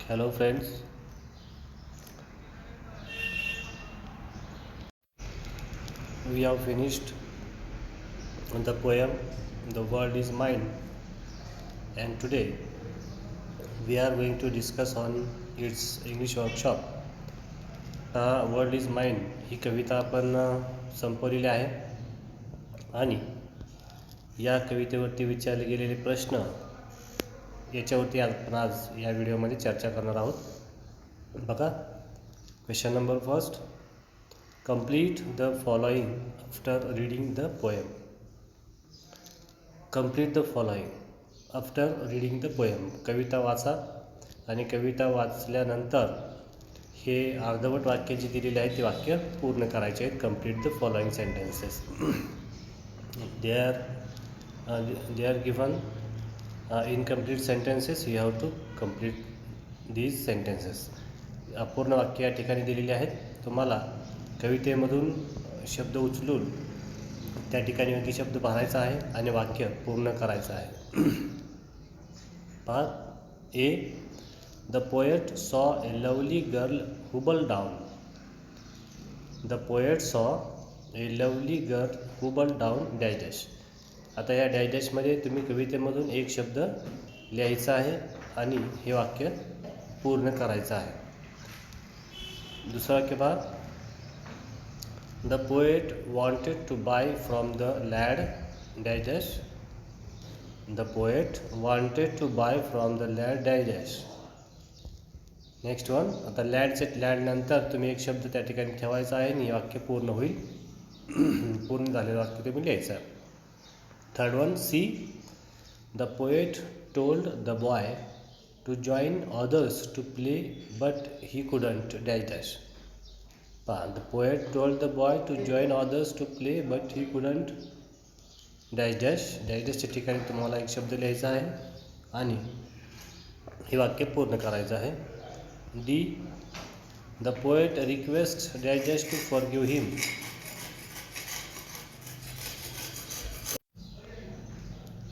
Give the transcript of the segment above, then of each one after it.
Hello friends, we have finished the poem The World is Mine, and today we are going to discuss on its English workshop. World is mine ही कविता आपण संपवलेली आहे आणि या कवितेवरती विचारले गेलेले प्रश्न याच्यावरती आपण आज या व्हिडिओमध्ये चर्चा करणार आहोत. बघा, question number first, complete the following after reading the poem. Complete the following after reading the poem. कविता वाचा आणि कविता वाचल्यानंतर हे अर्धवट वाक्य जे दिलेले आहेत ते वाक्य पूर्ण करायचे आहेत. Complete the following sentences. They are given incomplete sentences. You have to complete these sentences. अपूर्ण वाक्य या ठिकाणी दिलेली आहेत. तुम्हाला कवितेमधून शब्द उचलून त्या ठिकाणी योग्य शब्द भरायचा आहे आणि वाक्य पूर्ण करायचं आहे. पहा, ए, the poet saw a lovely girl Hubel down. The poet saw a lovely girl Hubel down dash dash. आता या डॅश डॅशमध्ये तुम्ही कवितेमधून एक शब्द लिहायचा आहे आणि हे वाक्य पूर्ण करायचं आहे. दुसरं वाक्य पहा, the poet wanted to buy from the lad dash dash. The poet wanted to buy from the lad dash dash. Next one, आता लॅडनंतर तुम्ही एक शब्द त्या ठिकाणी ठेवायचा आहे आणि हे वाक्य पूर्ण होईल. पूर्ण झालेलं वाक्य तुम्ही लिहायचं आहे. Third one, C, the poet told the boy to join others to play but he couldn't dash dash. पहा, the poet told the boy to join others to play but he couldn't dash dash. Dash डॅशच्या ठिकाणी तुम्हाला एक शब्द लिहायचा आहे आणि हे वाक्य पूर्ण करायचं आहे. D, the poet request dash dash to forgive him.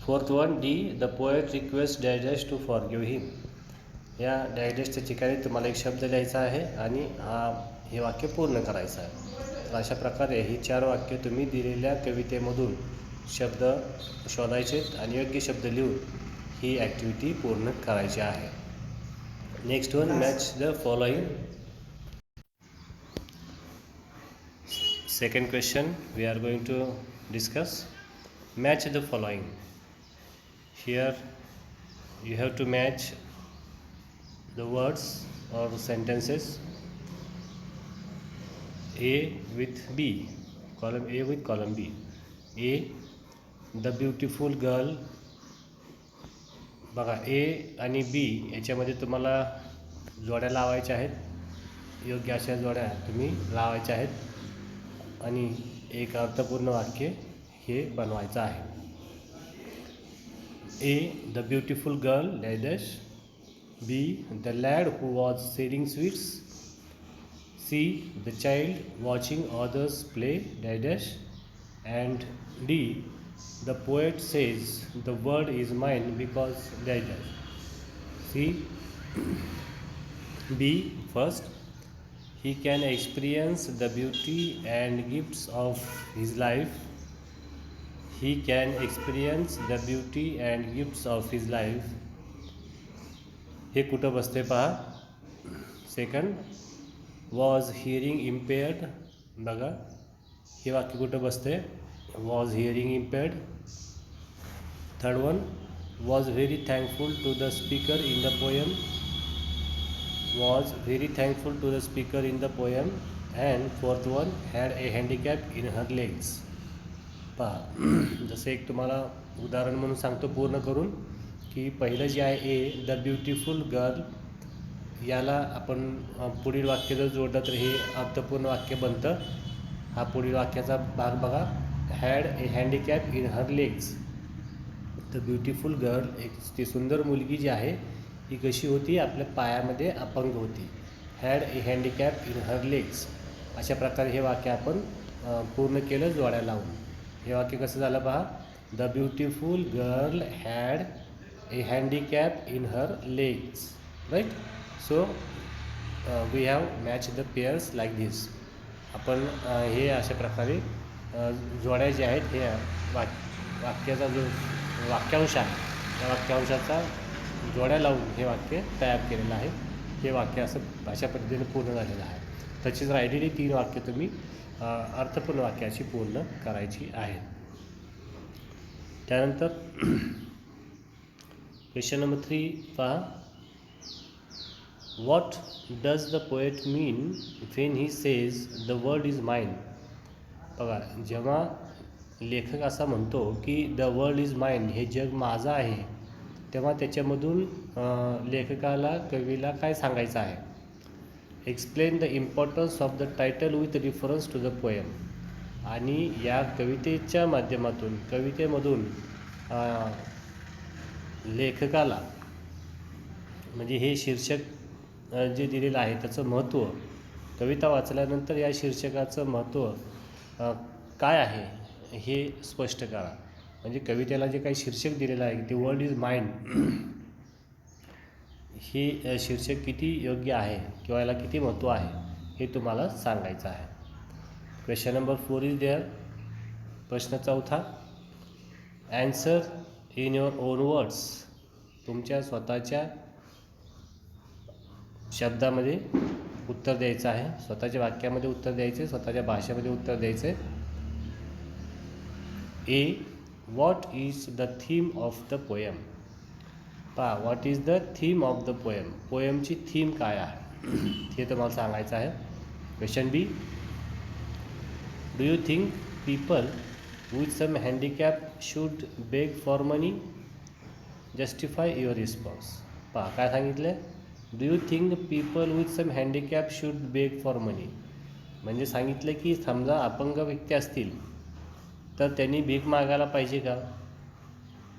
Fourth one, D, the poet request dash dash to forgive him. या डॅश डॅशच्या ठिकाणी तुम्हाला एक शब्द लिहायचा आहे आणि हे वाक्य पूर्ण करायचं आहे. तर अशा प्रकारे ही 4 वाक्य तुम्ही दिलेल्या कवितेमधून शब्द शोधायचे आणि योग्य शब्द लिहून ही ॲक्टिव्हिटी पूर्ण करायची आहे. Next one, match the following. Second question we are going to discuss. Match the following. Here you have to match the words or sentences A with B, column A with column B. A, the beautiful girl. बघा, A आणि B याच्यामध्ये तुम्हाला जोड्या लावायच्या आहेत. योग्य अशा जोड्या तुम्ही लावायच्या आहेत आणि एक अर्थपूर्ण वाक्य हे बनवायचं आहे. A, the beautiful girl dash dash. B, the lad who was selling sweets. C, the child watching others play dash dash. And D, the poet says the world is mine because dash dash. C, B, first, he can experience the beauty and gifts of his life. He can experience the beauty and gifts of his life. हे कुठं बसते पहा. Second, was hearing impaired. बघा, हे वाक्य कुठं बसते. Was hearing impaired. Third one, was very thankful to the speaker in the poem. Was very thankful to the speaker in the poem. And fourth one, had a handicap in her legs. पहा, जसं एक तुम्हाला उदाहरण म्हणून सांगतो पूर्ण करून, की पहिलं जे आहे ए, द ब्युटिफुल गर्ल, याला आपण पुढील वाक्य जर जोडलं तर हे अर्थपूर्ण वाक्य बनतं. हा पुढील वाक्याचा भाग बघा, had a handicap in her legs. The beautiful girl, एक ती सुंदर मुलगी जी आहे ही कशी होती, आपल्या पायामध्ये अपंग होती. Had a handicap in her legs. अशा प्रकारे हे वाक्य आपण पूर्ण केलं जोड्या लावून. हे वाक्य कसं झालं पहा, the beautiful girl had a handicap in her legs. Right. So we have match the pairs like this. आपण हे अशा प्रकारे जोड्या ज्या आहेत हे वाक्याचा जो वाक्यांश आहे त्या वाक्यांशाचा जोड्या लावून हे वाक्य तयार केलेलं आहे. हे वाक्य असं अशा पद्धतीने पूर्ण झालेलं आहे. तशीच राहिलेली 3 वाक्य तुम्ही अर्थपूर्ण वाक्याची पूर्ण करायची आहेत. त्यानंतर क्वेश्चन नंबर 3 पहा. What does the poet mean when he says the world is mine? बघा, जेव्हा लेखक असा म्हणतो की द वर्ल्ड इज माइन, हे जग माझं आहे, तेव्हा त्याच्यामधून लेखकाला कवीला काय सांगायचं आहे? Explain the importance of the title with reference to the poem. आणि या कवितेच्या माध्यमातून कवितेमधून लेखकाला म्हणजे हे शीर्षक जे दिलेलं आहे त्याचं महत्त्व, कविता वाचल्यानंतर या शीर्षकाचं महत्त्व काय आहे हे स्पष्ट करा. म्हणजे कवितेला जे काही शीर्षक दिलेलं आहे ते वर्ल्ड इज माइंड, हे शीर्षक किती योग्य आहे किंवा याला किती महत्त्व आहे हे तुम्हाला सांगायचं आहे. Question number 4 is there. प्रश्न 4. Answer in your own words. तुमच्या स्वतःच्या शब्दामध्ये उत्तर द्यायचं आहे, स्वतःच्या वाक्यामध्ये उत्तर द्यायचे, स्वतःच्या भाषेमध्ये उत्तर द्यायचे. A. What is the theme of the poem. पहा, what is the theme of the poem. पोएमची थीम काय आहे हे तुम्हाला सांगायचं आहे. Question B. Do you think people with some handicap should beg for money. Justify your response. पहा काय सांगितलं. Do you think people with some handicap should beg for money. म्हणजे सांगितलं की समजा अपंग व्यक्ती असतील तर त्यांनी भीक मागायला पाहिजे का.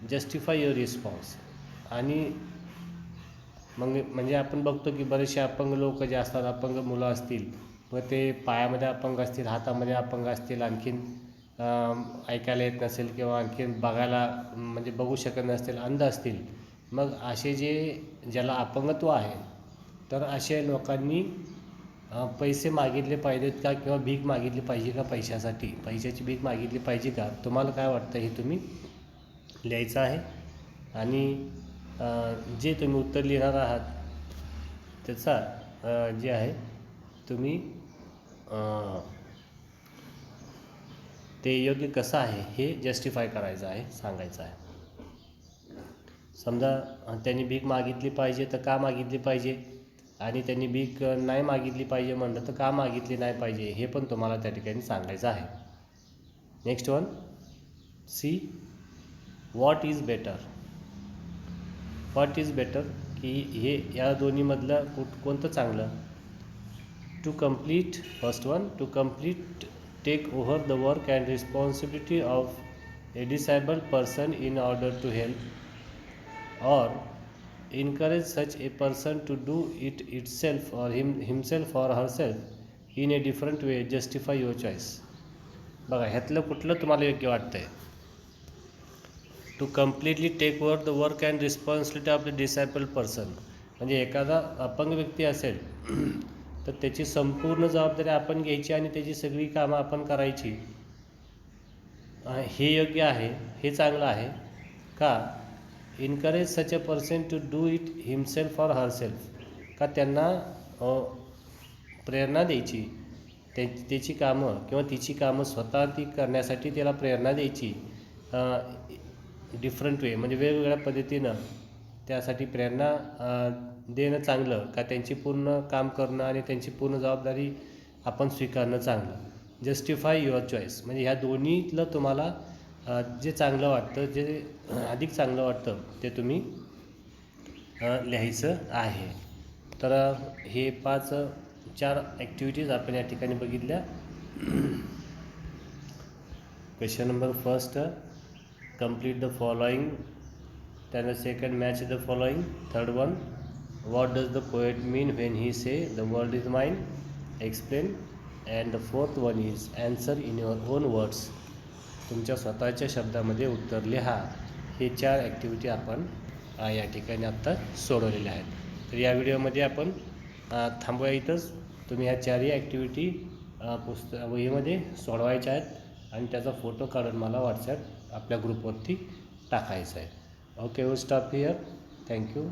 Justify your response. आणि मग म्हणजे आपण बघतो की बरेचसे अपंग लोक जे असतात, अपंग मुलं असतील व ते पायामध्ये अपंग असतील, हातामध्ये अपंग असतील, आणखीन ऐकायला येत नसेल किंवा आणखीन बघायला म्हणजे बघू शकत नसतील, अंध असतील. मग असे जे ज्याला अपंगत्व आहे तर अशा लोकांनी पैसे मागितले पाहिजेत का किंवा भीक मागितली पाहिजे का. पैशाची भीक मागितली पाहिजे का. तुम्हाला काय वाटतं हे तुम्ही लिहायचं आहे. आणि जे तुम्ही उत्तर लिहिणार आहात त्याचा जे आहे तुम्ही ते योग्य कसं आहे हे जस्टिफाय करायचं आहे, सांगायचं आहे. समजा त्यांनी भीक मागितली पाहिजे तर का मागितली पाहिजे, आणि त्यांनी भीक नाही मागितली पाहिजे म्हणलं तर का मागितली नाही पाहिजे हे पण तुम्हाला त्या ठिकाणी सांगायचं आहे. Next one. C. What is better. What is better की हे या दोन्हीमधलं कोणतं चांगलं. To complete. First one. To complete take over the work and responsibility of a disabled person in order to help, or encourage such a person to do it itself or himself or herself in a different way. Justify your choice. बघा ह्यातलं कुठलं तुम्हाला योग्य वाटतंय. To completely take over the work and responsibility of the disabled person. म्हणजे एखादा अपंग व्यक्ती असेल तर त्याची संपूर्ण जबाबदारी आपण घ्यायची आणि त्याची सगळी कामं आपण करायची. हे योग्य आहे, हे चांगलं आहे का. Encourage such a person to do it himself or herself. का त्यांना प्रेरणा द्यायची, त्याची कामं किंवा तिची कामं स्वतः ती करण्यासाठी त्याला प्रेरणा द्यायची. डिफरंट वे म्हणजे वेगवेगळ्या पद्धतीनं त्यासाठी प्रेरणा देणं चांगलं का त्यांची पूर्ण काम करणं आणि त्यांची पूर्ण जबाबदारी आपण स्वीकारणं चांगलं. Justify your choice. म्हणजे ह्या दोन्हीतलं तुम्हाला जे चांगलं वाटतं, जे अधिक चांगलं वाटतं ते तुम्ही लिहायचं आहे. तर हे 4 ॲक्टिव्हिटीज आपण या ठिकाणी बघितल्या. Question number 1. Complete the following. त्यानंतर second, match the following. Third one, what does the poet mean when he say the world is mine. Explain. And the fourth one is answer in your own words. तुमच्या स्वतःच्या शब्दामध्ये उत्तर लिहा. हे 4 activity आपण या ठिकाणी आत्ता सोडवलेल्या आहेत. तर या व्हिडिओमध्ये आपण थांबूया इथंच. तुम्ही ह्या चारही ॲक्टिव्हिटी वहीमध्ये सोडवायच्या आहेत आणि त्याचा फोटो काढून मला व्हॉट्सॲप आपल्या ग्रुपवरती टाकायचा आहे. Okay, will stop here. Thank you.